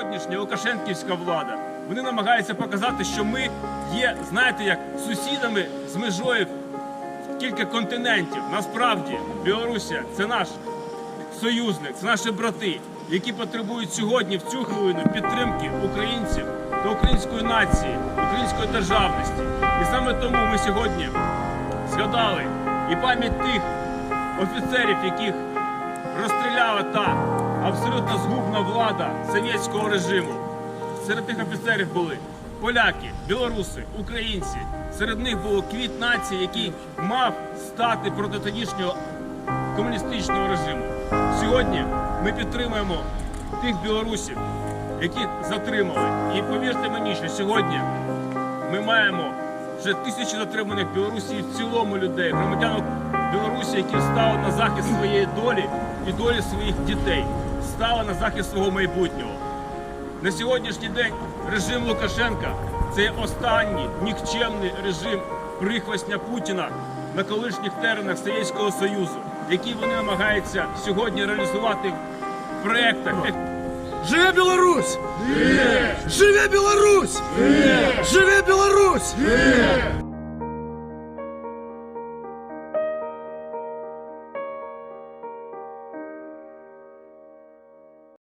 сьогоднішня лукашенківська влада, вони намагаються показати, що ми є, знаєте, як сусідами з межою в кілька континентів. Насправді, Білорусія – це наш союзник, це наші брати, які потребують сьогодні, в цю хвилину, підтримки українців та української нації, української державності. І саме тому ми сьогодні згадали і пам'ять тих офіцерів, яких розстріляла та абсолютно згубна влада совєтського режиму. Серед тих офіцерів були поляки, білоруси, українці. Серед них був квіт нації, який мав стати проти тодішнього комуністичного режиму. Сьогодні ми підтримуємо тих білорусів, яких затримали. І повірте мені, що сьогодні ми маємо вже тисячі затриманих білорусів, в цілому людей, громадян Білорусі, які стали на захист своєї долі і долі своїх дітей, стали на захист свого майбутнього. На сьогоднішній день режим Лукашенка – це останній нікчемний режим прихвостня Путіна на колишніх теренах Совєтського Союзу, який вони намагаються сьогодні реалізувати в проєктах. Живе Білорусь! Живе Білорусь! Живе Білорусь!